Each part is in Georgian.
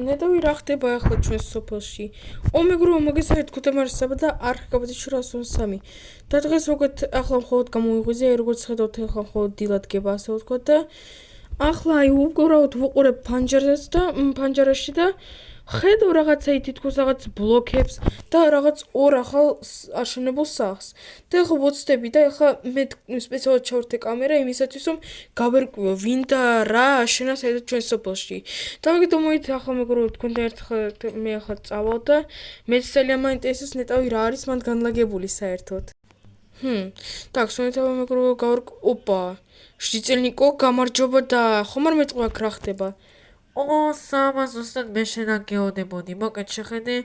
ნეტავი რა ხდება ახლა ჩვენს სოფელში? ომეგროვა მოგესალმებით ქუთამარსაბა და არხიკაბათი 703. და დღეს მოგეთ ახლა მხოლოდ გამოიღვიძე, როგორც ხედავთ ახლა მხოლოდ დილად გება ასე ვთქვა და ახლა აი უბრალოდ ვუყურებ ფანჯარას და ფანჯარაში და ხედავ რაღაცა თითქოს რაღაც ბლოკებს და რაღაც ორ ახალ აშენებულ სახლს. და ახლა ვოცდები და ახლა მე სპეციალურად ჩავერთე კამერა იმისათვის რომ გავერკვიო ვინ და რა აშენა საერთოდ ჩვენს სოფელში. და მეგდო მოით ახლა მეგობრებო თქვენთან ერთხელ მე ახლა წავალ და მეც ძალიან მაინტერესებს ნეტავი რა არის მან განლაგებული საერთოდ. Так, სულ მეგობრებო გავერკვ ოპა. ჟიწელნიკო გამარჯობა და ხომ არ მეტყვა აქ რა ხდება? Sama zostad me შენ აგეოდებოდი. მოკეთ შეხედე,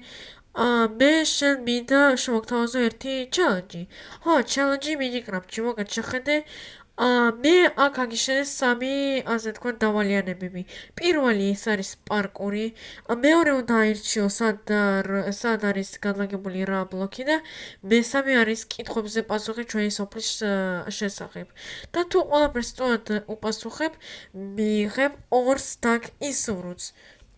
მე შენ მინდა შევაგთავაზო ერთი ჩელენჯი. ხო, ჩელენჯი მინიკრაფტში. მოკეთ შეხედე, მე აქ აგიშენეს სამი, ასე თქვენ, დავალიანებები. პირველი ის არის პარკური, მეორე უნდა აირჩიო სად არის განლაგებული რა ბლოკი და მესამე არის კითხვებზე პასუხი ჩვენი სოფლის შესახებ. და თუ ყველაფერს სწორად უპასუხებ, მიიღებ 2 სტაკ ისურვებს.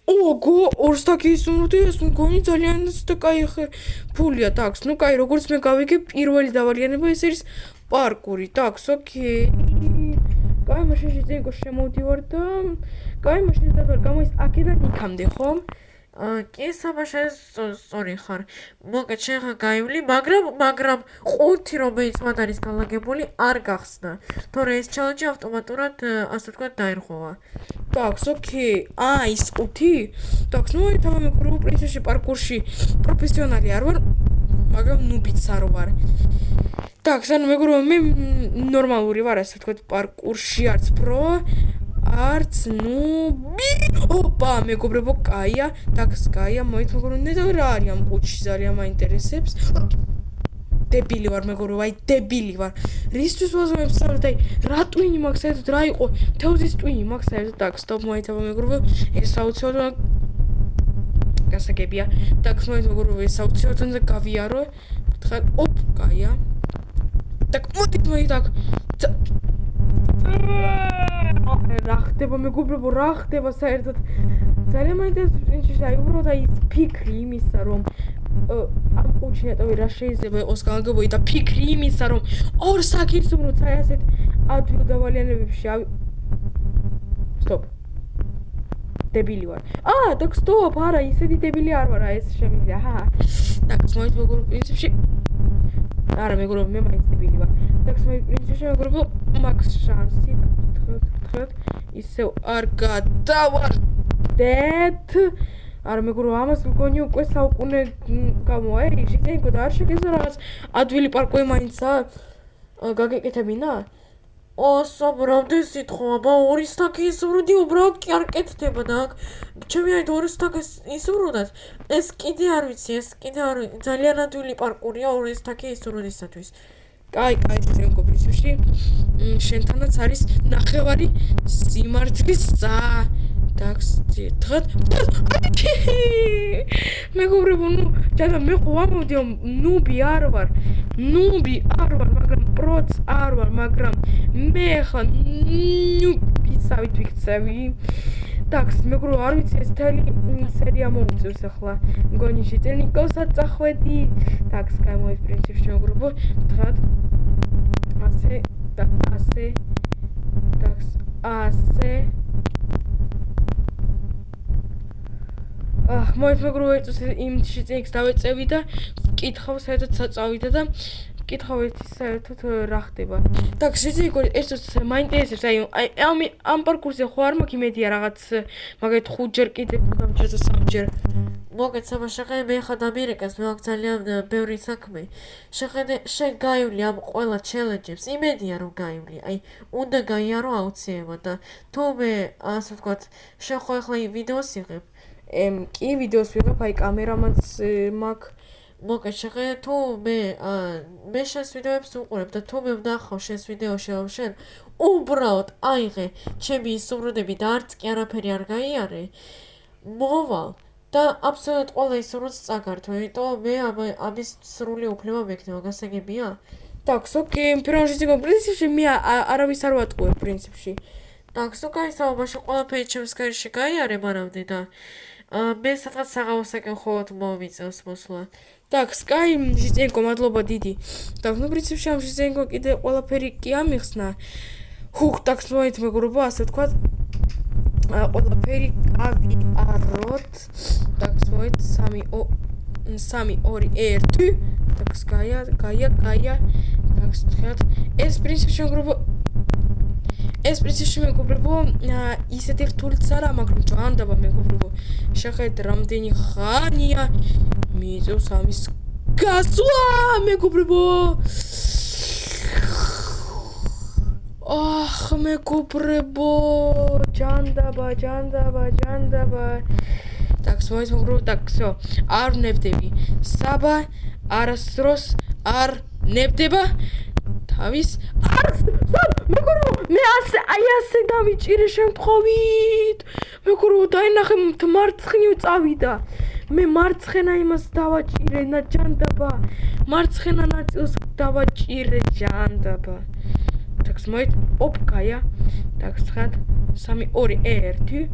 ოგო, ორსტაკის უმრთი ეს მგონი ძალიან კაი ფულია, ტაქს. ნუ კაი, როგორც მე გავიგე, პირველი დავალიანება ეს არის პარკური. ტაქს, ოკეი. კაი, მაშინ შეიძლება შემოვდივარ და კაი, მაშინ დავარ გამოის აქედან იქამდე, ხომ? კი, საბაშე სწორი ხარ. მოკეთ შენ ხარ გაივლი, მაგრამ ყუთი რომელიც მათ არის განლაგებული არ გახსნა. თორე ეს ჩელენჯი ავტომატურად ასე ვთქვათ დაირღვევა. ტაქს, ოკეი. ის ყუთი? ტაქს, ნუ ითავა მეგობრებო, პრინციპში პარკურში პროფესიონალი არ ვარ, მაგრამ ნუბიც არ ვარ. ტაქს, ანუ მეგობრებო, მე ნორმალური ვარ, ასე ვთქვათ, პარკურში არც პრო, არც ნუბი. ოპა, მეგობრებო, კაია, ტაქს, კაია, მოით მეგობრებო, ნეტავი რა არის ამ ყუთში ძალიან მაინტერესებს. დებილი ვარ მეგობრებო, აი დებილი ვარ. რისთვის ვაზრობ საერთოდ აი რა ტვინი მაქვს საერთოდ რა იყო? თევზის ტვინი მაქვს საერთოდ ტაქს, სტოპ მოითავა მეგობრებო, ეს აუცილებლად გასაგებია. ტაქს მოით მეგობრებო, ეს აუცილებლად გავიარო. გითხრათ, ოპ, კაია. ტაკ, მოით აქ. რა ხდება მეგობრებო, რა ხდება საერთოდ? ძალიან მაინტერესებს აი უბრალოდ აი ფიქრი იმისა რომ ამ ყუთში ნეტავი რა შეიძლება იყოს განლაგებული და ფიქრი იმისა რომ ორ საკითხს უმროთ აი ასეთ ადვილ დავალიანებებში სტოპ დებილი ვარ. და სტოპ, არა, ისეთი დებილი არ ვარ, ეს შემიძლია. ტაქს, მოით მეგობრებო, პრინციპში არა მეგობრებო, მე მაინც დებილი ვარ. ტაქს, მოით პრინციპში მეგობრებო, მაქვს შანსი თქვათ ისევ არ გადავარდეთ. არა მეგობრებო, ამას მგონი უკვე საუკუნე გამოა, ჟიწენიკო და არ შეგეძლო რაღაც ადვილი პარკური მაინცა გაგეკეთებინა? სობრამდე სიტყვა, 2 სტაკი ისურვდი უბრალოდ კი არ კეთდება და აქ ჩემი აი 2 სტაკი ისურვდათ. ეს კიდე არ ვიცი, ძალიან ადვილი პარკურია 2 სტაკი ისურვდისათვის. კაი, ჟიწენიკო პრინციპში შენთანაც არის ნახევარი სიმართლის ზა. ტაქს, დღეთ მეგობრებო, ნუ ჯადა მე ხო ამოვდიო, ნუბი არ ვარ, მაგრამ პროც არ ვარ, მაგრამ მე ხა ნუბისავით ვიქცევი. ტაქს, მეგობრებო, არ ვიცი ეს თელი სერია მოუწევს ახლა. მგონი ჟიწენიკოსაც წახვედი. ტაქს, გამოის პრინციპში მეგობრებო, დღეთ ასე და ასე. ტაქს, ასე. მოით მეგობრებო, იმ ჟიწენიკს დავეწევი და ვკითხავ საერთოდ საწავიდა და ვკითხავ საერთოდ რა ხდება. ტაქს, ჟიწენიკო ერთს მაინტერესებს აი ამ პარკურზე ხო არ მაქვს იმედია რაღაც მაგალითად 5 ჯერ კიდე გამჭირდა 3 ჯერ. მოგეთ სამაშახე მე ხა დამირეკეს, მე აქვს ძალიან ბევრი საქმე. შეხედე, შენ გაივლი ამ ყველა ჩელენჯებს, იმედია რომ გაივლი. აი, უნდა გაიარო აუცილებლად და თუ მე ასე ვთქვათ, შენ ხო ახლა ვიდეოს იღებ? კი, ვიდეოს ვიღებ, აი კამერამაც მაქვს. მოკეთ შეხედე, თუ მე შენს ვიდეოებს უყურებ და თუ მე ვნახავ შენს ვიდეოში რომ შენ უბრალოდ აიღე ჩემი ისურვები და არც კი არაფერი არ გაიარე, მოვალ და აბსოლუტურად ყველა ისურვებს წაგართო, იმიტომ მე ამის სრული უფლება მექნება, გასაგებია? ტაქს, ოკეი, პირველ ჟიწენიკო პრინციპში მე არავის არ ვატყუებ პრინციპში. ტაქს, ოკეი, საუბარში ყველაფერი ჩემს გარეშე გაიარე მანამდე და მე სადღაც საღამოსაკენ ხოლოდ მომიწევს მოსვლა. Так, Sky Житенко, მადლობა დიდი. Так, ну, პრინციპში ამ Житенко კიდე ყველაფერი კი ამიხსნა. Ჰუქ, так, მოით მეგობრებო, ასე ვთქვათ. ყველაფერი გავიაროთ. Так, მოით 3 2 1. Так, Sky-ა. Так, ვთქვათ, ეს პრინციპში მეგობრებო, ისეთი რთულიც არა, მაგრამ ჭანდაბა მეგობრებო. შეხედეთ, რამდენი ხანია მიიწევს ამის გასვლა, მეგობრებო. მეგობრებო, ჭანდაბა. Так, მოით მეგობრებო, так, всё. არ ვნებდები. საბა არასდროს არ ნებდება. თავის მეგობრებო, მე ასე დავიჭირე შემთხვევით. მეგობრებო, დაინახე მარცხნივ წავიდა. მე მარცხენა იმას დავაჭირე ჭანდაბა. მარცხენა ნაწილს დავაჭირე ჭანდაბა. Так, მოით, ოპკაია. Так, 3 2 1.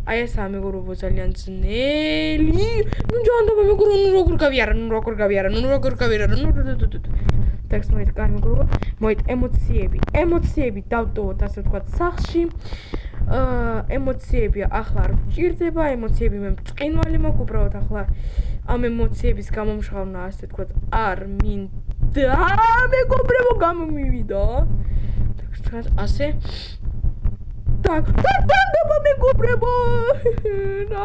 აი ეს მეგობრებო ძალიან ძნელი. ნუ ჭანდაბა მეგობრებო, ნუ როგორ გავიარა. Так, მოით, კარ მეგობრებო, მოით ემოციები დავტოვოთ, ასე ვთქვათ, სახლში. ემოციები ახლა არ გვჭირდება, ემოციები მე მწყინვალი მაქვს, უბრალოდ ახლა ამ ემოციების გამომშღავნა, ასე ვთქვათ, არ მინდა, მეგობრებო, გამომივიდა. Так, ვთქვათ, ასე. Так, ჭანდაბა მეგობრებო.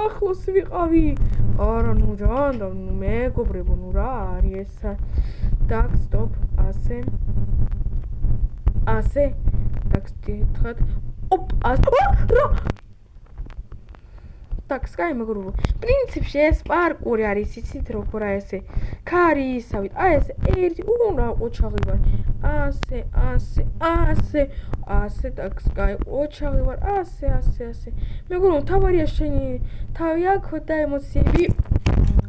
ახლოს ვიყავი. არა, ნუ ჭანდაბა, მეგობრებო, ნუ რა არის ესა? Так, стоп, ასე. Так, ვთქვათ, Так, Sky მეგობრებო, პრინციპში ეს პარკური არის, იცით როგორ არის ესე. ქარი ისავით, აი ეს ერთი უნდა ოჩაღი ვარ. ასე, так, Sky ოჩაღი ვარ, ასე. მეგობრებო, თავარია შენი თავი აქვს და ემოციები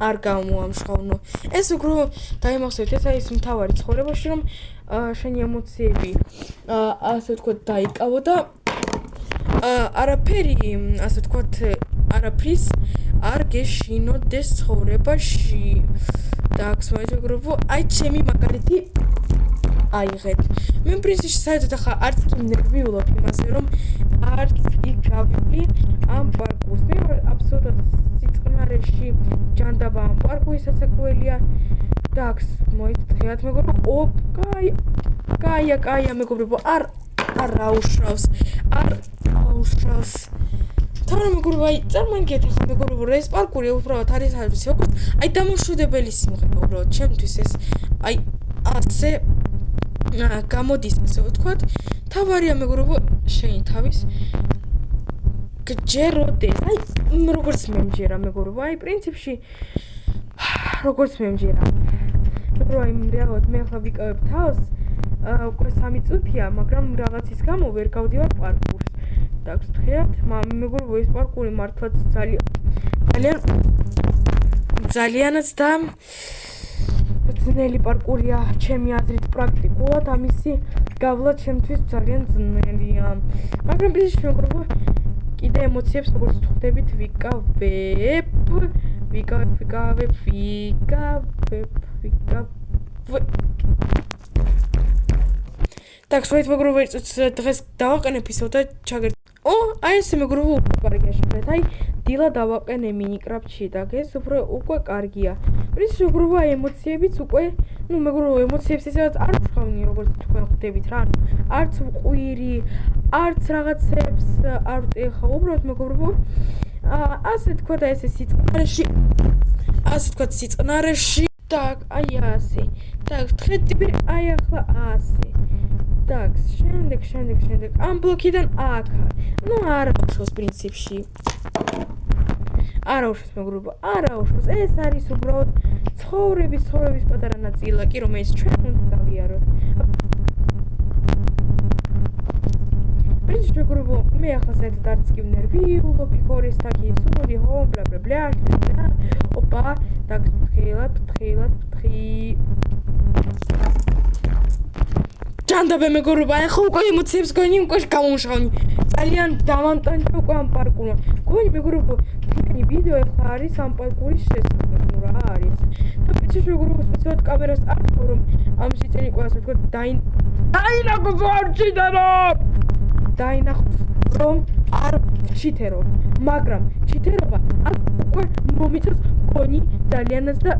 არ გამოამშღავნო. ეს მეგობრებო, დაიმახსოვრეთ, ეს არის მთავარი ცხოვრებაში, რომ შენი ემოციები ასე ვთქვათ დაიკავო და არაფერი, ასე ვთქვათ, არაფრის არ გეშინოდეს ცხოვრებაში. Так, მოით მეგობრებო, აი ჩემი მაგალითი აიღეთ. მე პრინციპში საერთოდ ახლა არც კი ნერვიულობ იმაზე, რომ არც კი გავივლი ამ პარკურს. მე აბსოლუტურად სიწყნარეში ჭანდაბა ამ პარკურის სასაკველია. Так, მოით დღეად მეგობრებო, კაია მეგობრებო, არ აუშავს. თან მეგობრებო, აი წარმოგიდგენთ ახლა მეგობრებო, ეს პარკური უბრალოდ არის როგორც აი დამოშვიდებელი სიმღერა უბრალოდ ჩემთვის ეს აი ასე გამოდის, ასე ვთქვათ. თავარია მეგობრებო, შენი თავის გჯეროდეს. აი როგორც მე მჯერა მეგობრებო, აი პრინციპში როგორც მე მჯერა. მეგობრებო, აი რეალურად მე ახლა ვიკავებ თავს. უკვე 3 წუთია, მაგრამ რაღაცის გამო ვერ გავდივარ პარკურს. Так, ვთქვათ, მეგობრებო, ეს პარკური მართლაც ძალიანაც და ძნელი პარკურია, ჩემი აზრით პრაქტიკულად, ამისი გავლა ჩემთვის ძალიან ძნელია. მაგრამ პრინციპში მეგობრებო, კიდე ემოციებს როგორც ვხვდებით ვიკავებ. Так, свои мегоბრებო, დღეს დავაყენებ ისევ და ჩაგერთ. აი ესე მეგობრებო, უკვე კარგია შეხედეთ. აი დილა დავაყენე მინიკრაფტში და ეს უკვე კარგია. პრინციპში მეგობრებო, აი ემოციებიც უკვე, მეგობრებო, ემოციებს ისევაც არ ვშხავნი, როგორც თქვენ ხვდებით რა. არც ვყვირი, არც რაღაცებს არ ვტყვი ხა, უბრალოდ მეგობრებო, ასე თქვა და ესე სიწყნარეში. Так, აი ასე. Так, ვთქვით, აი ახლა ასე. Так, შემდეგ ამ ბლოკიდან აქ. არა უშავს პრინციპში. არა უშავს მეგობრებო, არა უშავს. ეს არის უბრალოდ ცხოვრების პატარა ნაწილაკი, რომელიც ჩვენ უნდა გავიაროთ. პრინციპში მეგობრებო, მე ახლა საერთოდ არც კი ვნერვიულობ, ფიქორის თაკი, სული ჰომ, ბლა. ოპა, так, ფრთხილად. ჯანდაბე მეგობრებო, ახლა უკვე ემოციებს გონი უკვე გამომშღავნი. ძალიან დავამტანჯა უკვე ამ პარკურმა. გონი მეგობრებო, თქვენი ვიდეო ახლა არის ამ პარკურის შესახებ, ნუ რა არის. და ვიცი მეგობრებო, სპეციალურად კამერას არ ხო რომ ამ შიწენი უკვე ასე ვთქვათ დაინახოს არ ჩიტერო. დაინახოს რომ არ ჩიტერო, მაგრამ ჩიტერობა აქ უკვე მომიწევს გონი ძალიანაც და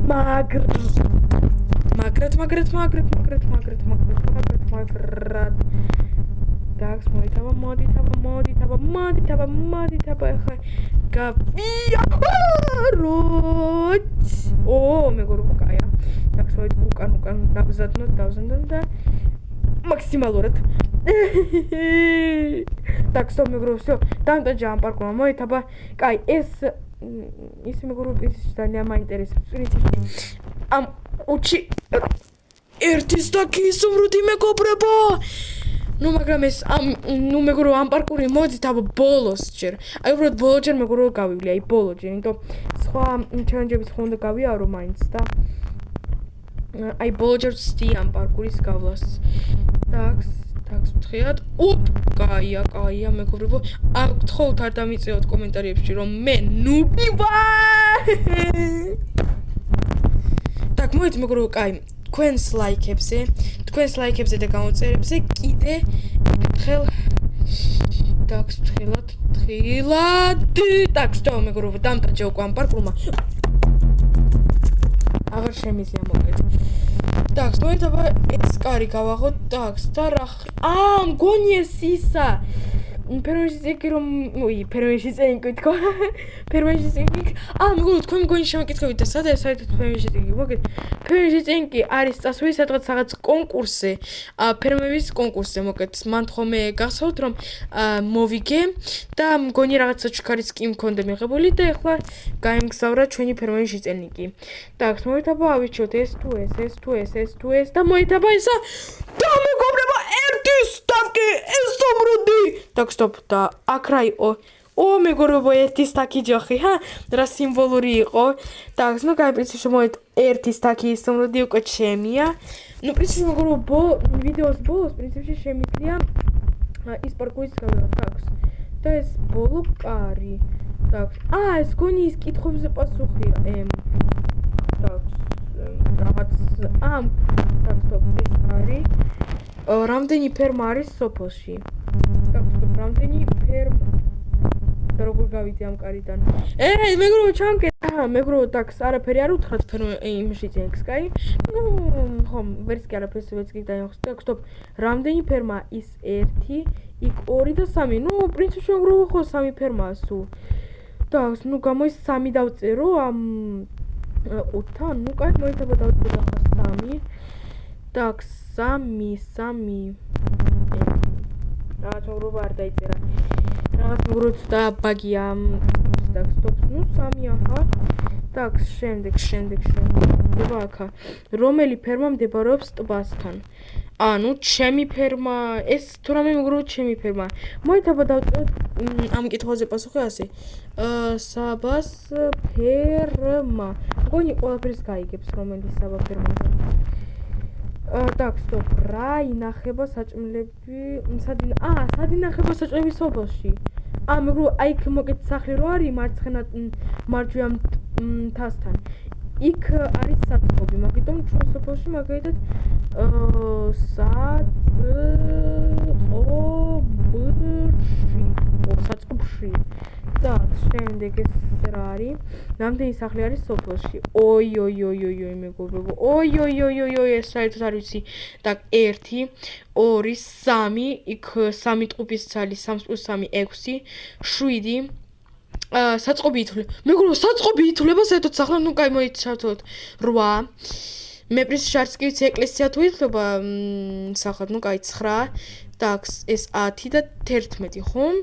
მაგრად დაგს მოდით ახლა გავიაროთ. მეგობრებო, კაია. დაგს მოდით უკან დავზადნოთ და მაქსიმალურად. დაგს მეგობრებო, всё, დამტანჯა ამ პარკურმა მოეთაბა. კაი, ეს მეგობრებო, ის ძალიან მაინტერესებს. პრინციპში ამ უჩი ერთის დაკის უმრუდი მეგობრებო. ნუ მაგრამ ეს მეგობრებო, ამ პარკური მოდით აბა ბოლოს ჯერ. აი უბრალოდ ბოლოს ჯერ მეგობრებო გავივლი, აი ბოლოს ჯერ, იმიტომ სხვა ჩელენჯებიც ხომ უნდა გავიარო მაინც და აი ბოლოს ჯერ ვცდი ამ პარკურის გავლას. დაგს ვთხიათ. კაია მეგობრებო. გთხოვთ არ დამიწევთ კომენტარებში რომ მე ნუბი ვარ. так, მოდით მეგობრებო, კაი. თქვენს ლაიქებზე და გამოწერებზე კიდე ერთხელ დაგს ვთხილად. დაგს მეგობრებო, დამტანჯა უკვე ამ პარკურმა. აღარ შემიძლია მოკეთ. დაგს მოდით აბა ეს კარი გავაღოთ. დაგს და რა მგონი ეს ისა ფერმეში წიკი რომ ფერმეში წიკი თქო. ფერმეში წიკი. მეგობრებო, თქვენ მგონი შემეკითხებით და სადაა საერთოდ ფერმეში წიკი? მოგეთ. ფერმეში წიკი არის წასვლის სადღაც კონკურსზე. ფერმების კონკურსზე მოგეთ. მან ხომე გახსოვთ რომ მოვიგე და მგონი რაღაცა ჩქარიც კი მქონდა მიღებული და ახლა გაემგზავრა ჩვენი ფერმეში წიკი. დაგს მოვით აბა ავიჩოთ ეს თუ ეს და მოითაბა ისა და მეგობრებო, ერთის სტაკი ეს უმრუდი. დაგს და აქ რა იყო? მეგობრებო, ერთის სტაკი ჯოხი, რა სიმბოლური იყო. დაგს ნუ კაი, პრინციპში მოვით ერთის სტაკი ის უმრუდი უკვე ჩემია. ნუ პრინციპში მეგობრებო, ვიდეოს ბოლოს პრინციპში შემიძლია ის პარკურის გავიღოთ. დაგს და ეს ბოლო კარი. დაგს ეს გონი ის კითხვებზე პასუხია. დაგს რაღაც ეს არის რამდენი ფერმა არის სოფელში? რამდენი ფერმა და როგორ გავიდე ამ კარიდან? მეგობრებო, ჩამკეთ. მეგობრებო, დაგს არაფერი არ უთხრათ იმში წინქს, კაი? ხომ, ვერც კი არაფერს ვერც კი დაიხოს. დაგს რამდენი ფერმა ის 1, იქ 2 და 3. ნუ პრინციპში მეგობრებო, ხო 3 ფერმაა სულ. დაგს ნუ გამოის 3 დავწერო ამ 5-თან, ნუ კაი, მოითაბა დავწერო ახლა 3. დაგს 3. რაღაც მეგობრებო არ დაიწერა. რაღაც მეგობრებო ცოტა ბაგია. დაგს ნუ 3 ახლა. დაგს შემდეგ. დება აქა. რომელი ფერმა მდებარეობს ტბასთან? ნუ ჩემი ფერმა, ეს თუ რამე მეგობრებო ჩემი ფერმა. მოითაბა დავწეროთ ამ კითხვაზე პასუხი ასე. საბას ფერმა. მგონი ყველაფერს გაიგებს რომელი საბა ფერმაა. დაგს რა ინახება საჭმელები სად ინახება საჭმელები სოფელში? მეგობრებო, აი იქ მოკეთ სახლი რო არის მარჯვენა მთასთან. იქ არის საწყობი, მაგიტომ ჩვენ სოფელში მაგალითად საწყობში. და შემდეგ ეს რა არის? რამდენი სახლი არის სოფელში? მეგობრებო. ეს საერთოდ არ ვიცი. და 1, 2, 3, იქ 3 ტყუპის ცალი, 3 + 3 6, 7. საწყობი ითვლება. მეგობრებო, საწყობი ითვლება საერთოდ სახლა, ნუ კაი მოიცავთ 8. მე პრინციპში არც კი ვიცი ეკლესია თუ ითვლება სახლა, ნუ კაი 9. დაგს ეს 10 და 11, ხომ?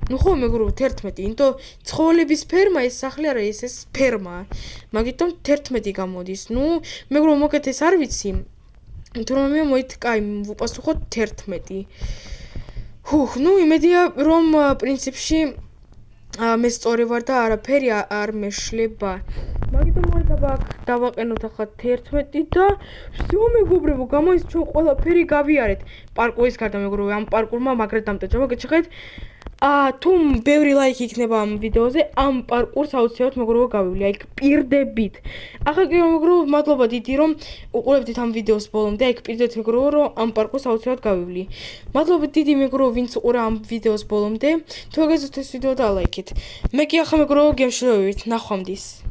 ნუ ხო მეგობრებო 11, იმიტომ ცხოველების ფერმა ეს სახლი არა, ეს ფერმაა. მაგიტომ 11 გამოდის. ნუ მეგობრებო, მოკეთ ეს არ ვიცი. თუ რომე მოით კაი ვუპასუხოთ 11. ნუ იმედია რომ პრინციპში მე სწორი ვარ და არაფერი არ მეშლება. მაგიტომ მოიწება აქ დავაყენოთ ახლა 11 და всё მეგობრებო, გამოის ჩვენ ყველაფერი გავიარეთ. პარკურის გარდა მეგობრებო, ამ პარკურმა მაგრად დამტაჭა. მოგეჩხეთ. თუ ბევრი ლაიქი იქნება ამ ვიდეოზე, ამ პარკურს აუცილებლად მეგობრებო გავივლი. აი პირდებით. ახლა კი მეგობრებო, მადლობა დიდი რომ უყურებდით ამ ვიდეოს ბოლომდე. აი პირდებით მეგობრებო, რომ ამ პარკურს აუცილებლად გავივლი. მადლობა დიდი მეგობრებო, ვინც უყურა ამ ვიდეოს ბოლომდე. თუ გეძებთ ეს ვიდეო და ლაიქით. მე კი ახლა მეგობრებო გემშვიდობებით. ნახვამდის.